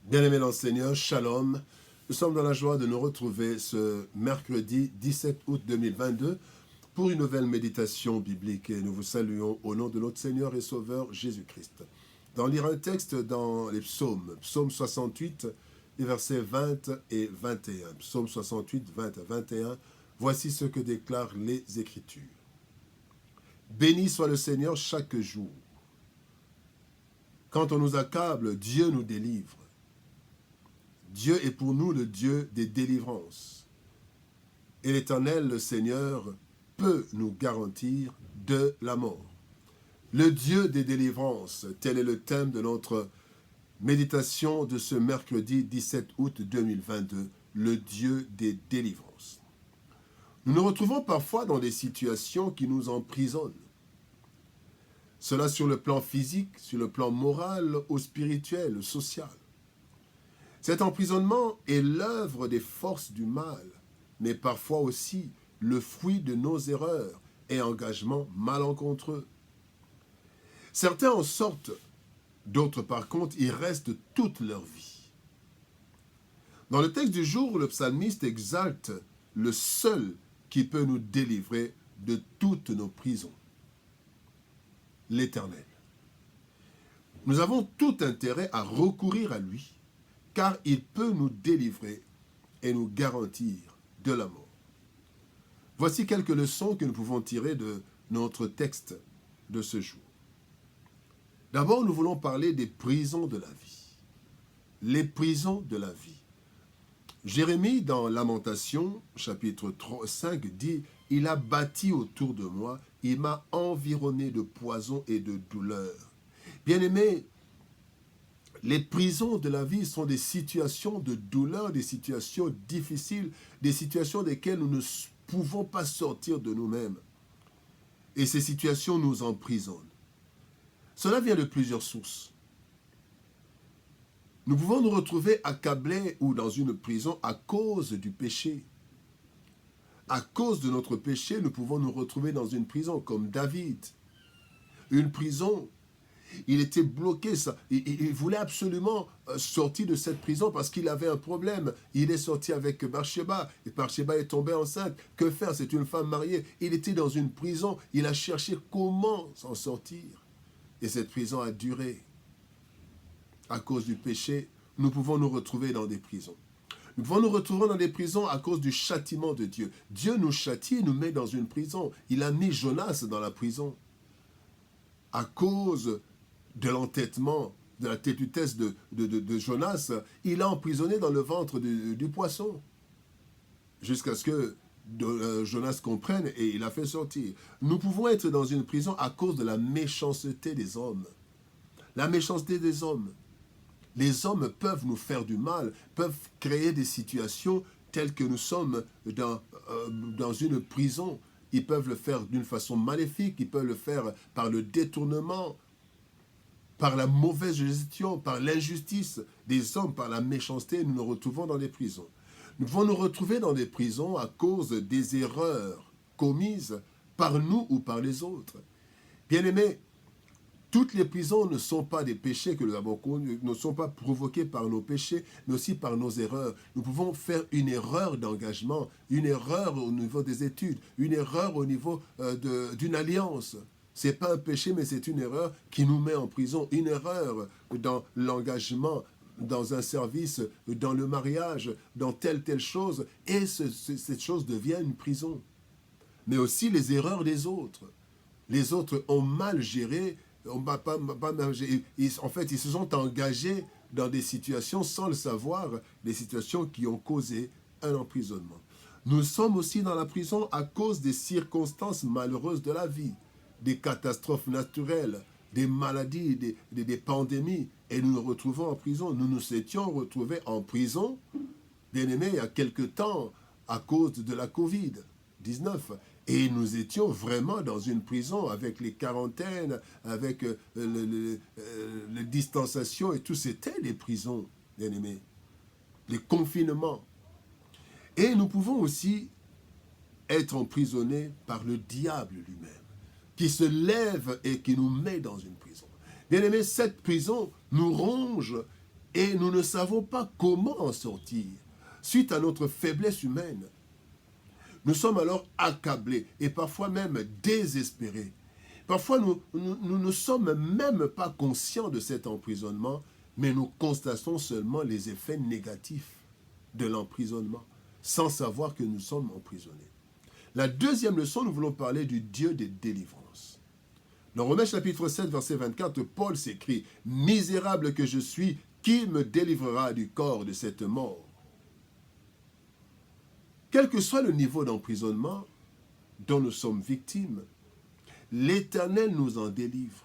Bien-aimés dans le Seigneur, Shalom. Nous sommes dans la joie de nous retrouver ce mercredi 17 août 2022 pour une nouvelle méditation biblique et nous vous saluons au nom de notre Seigneur et Sauveur Jésus-Christ. Dans lire un texte dans les psaumes, psaume 68, les versets 20 et 21. Psaume 68, 20 à 21, voici ce que déclarent les Écritures. Béni soit le Seigneur chaque jour. Quand on nous accable, Dieu nous délivre. Dieu est pour nous le Dieu des délivrances. Et l'Éternel, le Seigneur, peut nous garantir de la mort. Le Dieu des délivrances, tel est le thème de notre méditation de ce mercredi 17 août 2022, le Dieu des délivrances. Nous nous retrouvons parfois dans des situations qui nous emprisonnent. Cela sur le plan physique, sur le plan moral ou spirituel, social. Cet emprisonnement est l'œuvre des forces du mal, mais parfois aussi le fruit de nos erreurs et engagements malencontreux. Certains en sortent, d'autres par contre y restent toute leur vie. Dans le texte du jour, le psalmiste exalte le seul qui peut nous délivrer de toutes nos prisons, l'Éternel. Nous avons tout intérêt à recourir à lui, car il peut nous délivrer et nous garantir de la mort. Voici quelques leçons que nous pouvons tirer de notre texte de ce jour. D'abord, nous voulons parler des prisons de la vie. Les prisons de la vie. Jérémie, dans Lamentation, chapitre 5, dit « Il a bâti autour de moi, il m'a environné de poison et de douleur. » Bien-aimés, les prisons de la vie sont des situations de douleur, des situations difficiles, des situations desquelles nous ne pouvons pas sortir de nous-mêmes. Et ces situations nous emprisonnent. Cela vient de plusieurs sources. Nous pouvons nous retrouver accablés ou dans une prison à cause du péché. À cause de notre péché, nous pouvons nous retrouver dans une prison comme David. Une prison. Il était bloqué, il voulait absolument sortir de cette prison parce qu'il avait un problème. Il est sorti avec Bathsheba et Bathsheba est tombée enceinte. Que faire? C'est une femme mariée. Il était dans une prison. Il a cherché comment s'en sortir. Et cette prison a duré. À cause du péché, nous pouvons nous retrouver dans des prisons. Nous pouvons nous retrouver dans des prisons à cause du châtiment de Dieu. Dieu nous châtie et nous met dans une prison. Il a mis Jonas dans la prison. À cause de l'entêtement, de la têtutesse de Jonas, il a emprisonné dans le ventre du poisson. Jusqu'à ce que Jonas comprenne et il a fait sortir. Nous pouvons être dans une prison à cause de la méchanceté des hommes. La méchanceté des hommes. Les hommes peuvent nous faire du mal, peuvent créer des situations telles que nous sommes dans une prison. Ils peuvent le faire d'une façon maléfique, ils peuvent le faire par le détournement, par la mauvaise gestion, par l'injustice des hommes, par la méchanceté, nous nous retrouvons dans des prisons. Nous pouvons nous retrouver dans des prisons à cause des erreurs commises par nous ou par les autres. Bien-aimés, toutes les prisons ne sont pas des péchés que nous avons commis, ne sont pas provoqués par nos péchés, mais aussi par nos erreurs. Nous pouvons faire une erreur d'engagement, une erreur au niveau des études, une erreur au niveau d'une alliance. Ce n'est pas un péché, mais c'est une erreur qui nous met en prison. Une erreur dans l'engagement, dans un service, dans le mariage, dans telle chose. Et cette chose devient une prison. Mais aussi les erreurs des autres. Les autres ont mal géré, pas mal géré. En fait, ils se sont engagés dans des situations sans le savoir, des situations qui ont causé un emprisonnement. Nous sommes aussi dans la prison à cause des circonstances malheureuses de la vie. Des catastrophes naturelles, des maladies, des pandémies, et nous nous retrouvons en prison. Nous nous étions retrouvés en prison, bien aimés, il y a quelque temps, à cause de la Covid-19. Et nous étions vraiment dans une prison avec les quarantaines, avec les distanciations et tout. C'était les prisons, bien aimés, les confinements. Et nous pouvons aussi être emprisonnés par le diable lui-même, qui se lève et qui nous met dans une prison. Bien-aimés, cette prison nous ronge et nous ne savons pas comment en sortir. Suite à notre faiblesse humaine, nous sommes alors accablés et parfois même désespérés. Parfois, nous ne sommes même pas conscients de cet emprisonnement, mais nous constatons seulement les effets négatifs de l'emprisonnement, sans savoir que nous sommes emprisonnés. La deuxième leçon, nous voulons parler du Dieu des délivrances. Dans Romains chapitre 7, verset 24, Paul s'écrit « Misérable que je suis, qui me délivrera du corps de cette mort ?» Quel que soit le niveau d'emprisonnement dont nous sommes victimes, l'Éternel nous en délivre.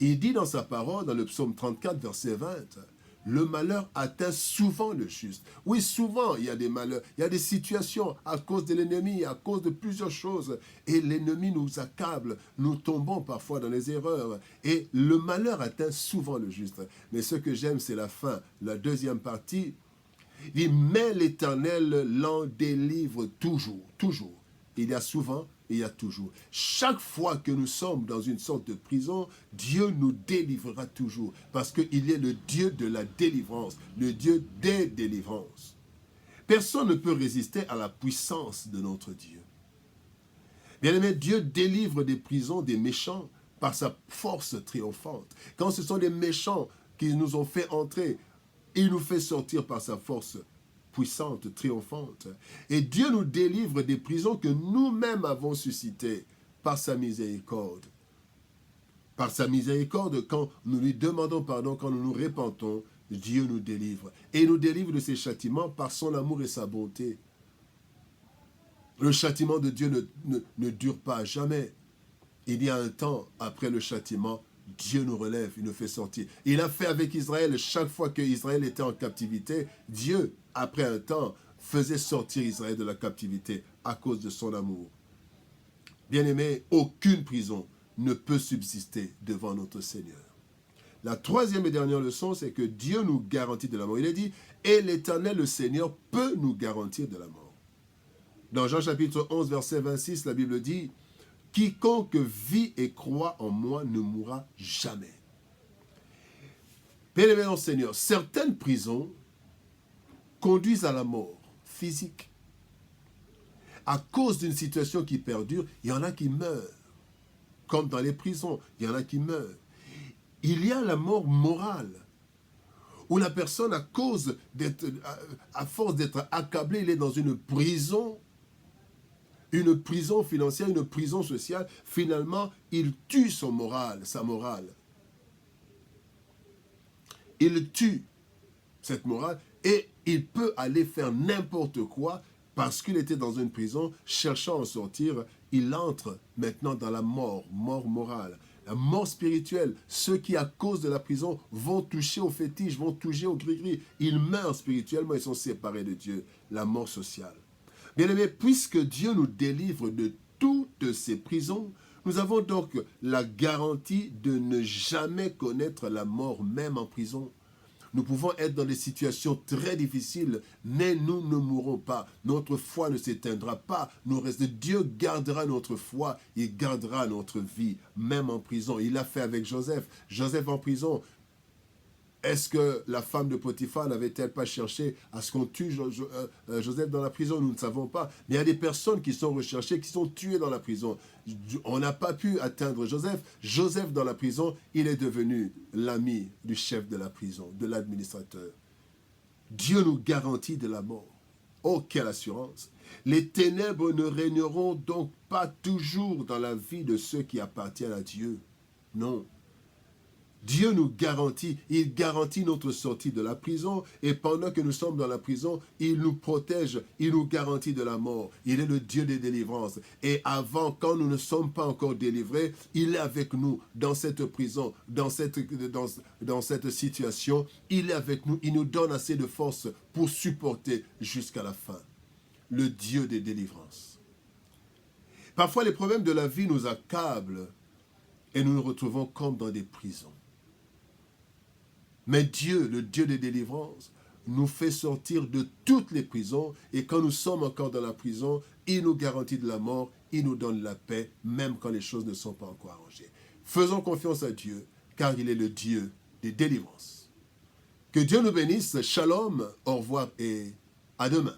Il dit dans sa parole, dans le psaume 34, verset 20, « Le malheur atteint souvent le juste. » Oui, souvent, il y a des malheurs, il y a des situations à cause de l'ennemi, à cause de plusieurs choses. Et l'ennemi nous accable, nous tombons parfois dans les erreurs. Et le malheur atteint souvent le juste. Mais ce que j'aime, c'est la fin, la deuxième partie. Il dit, mais l'Éternel l'en délivre toujours, toujours. Il y a souvent, il y a toujours. Chaque fois que nous sommes dans une sorte de prison, Dieu nous délivrera toujours. Parce qu'il est le Dieu de la délivrance, le Dieu des délivrances. Personne ne peut résister à la puissance de notre Dieu. Bien-aimé, Dieu délivre des prisons des méchants par sa force triomphante. Quand ce sont des méchants qui nous ont fait entrer, il nous fait sortir par sa force puissante, triomphante. Et Dieu nous délivre des prisons que nous-mêmes avons suscitées par sa miséricorde. Par sa miséricorde, quand nous lui demandons pardon, quand nous nous repentons, Dieu nous délivre. Et il nous délivre de ses châtiments par son amour et sa bonté. Le châtiment de Dieu ne dure pas jamais. Il y a un temps après le châtiment, Dieu nous relève, il nous fait sortir. Il a fait avec Israël, chaque fois qu'Israël était en captivité, Dieu, après un temps, faisait sortir Israël de la captivité à cause de son amour. Bien-aimé, aucune prison ne peut subsister devant notre Seigneur. La troisième et dernière leçon, c'est que Dieu nous garantit de la mort. Il est dit, et l'Éternel, le Seigneur, peut nous garantir de la mort. Dans Jean chapitre 11, verset 26, la Bible dit, quiconque vit et croit en moi ne mourra jamais. Bien-aimé dans le Seigneur, certaines prisons conduisent à la mort physique. À cause d'une situation qui perdure, il y en a qui meurent. Comme dans les prisons, il y en a qui meurent. Il y a la mort morale, où la personne, à force d'être accablée, il est dans une prison financière, une prison sociale. Finalement, il tue sa morale. Il tue cette morale et il peut aller faire n'importe quoi parce qu'il était dans une prison, cherchant à en sortir. Il entre maintenant dans la mort morale. La mort spirituelle, ceux qui, à cause de la prison, vont toucher au fétiche, vont toucher au gris-gris. Ils meurent spirituellement, ils sont séparés de Dieu. La mort sociale. Bien-aimés, puisque Dieu nous délivre de toutes ces prisons, nous avons donc la garantie de ne jamais connaître la mort, même en prison. Nous pouvons être dans des situations très difficiles, mais nous ne mourrons pas. Notre foi ne s'éteindra pas. Dieu gardera notre foi, il gardera notre vie, même en prison. Il l'a fait avec Joseph. Joseph en prison. Est-ce que la femme de Potiphar n'avait-elle pas cherché à ce qu'on tue Joseph dans la prison? Nous ne savons pas. Mais il y a des personnes qui sont recherchées, qui sont tuées dans la prison. On n'a pas pu atteindre Joseph. Joseph dans la prison, il est devenu l'ami du chef de la prison, de l'administrateur. Dieu nous garantit de la mort. Oh, quelle assurance! Les ténèbres ne régneront donc pas toujours dans la vie de ceux qui appartiennent à Dieu. Non. Dieu nous garantit, il garantit notre sortie de la prison et pendant que nous sommes dans la prison, il nous protège, il nous garantit de la mort. Il est le Dieu des délivrances. Et avant, quand nous ne sommes pas encore délivrés, il est avec nous dans cette prison, dans cette situation. Il est avec nous, il nous donne assez de force pour supporter jusqu'à la fin. Le Dieu des délivrances. Parfois, les problèmes de la vie nous accablent et nous nous retrouvons comme dans des prisons. Mais Dieu, le Dieu des délivrances, nous fait sortir de toutes les prisons et quand nous sommes encore dans la prison, il nous garantit de la mort, il nous donne la paix, même quand les choses ne sont pas encore arrangées. Faisons confiance à Dieu, car il est le Dieu des délivrances. Que Dieu nous bénisse. Shalom. Au revoir et à demain.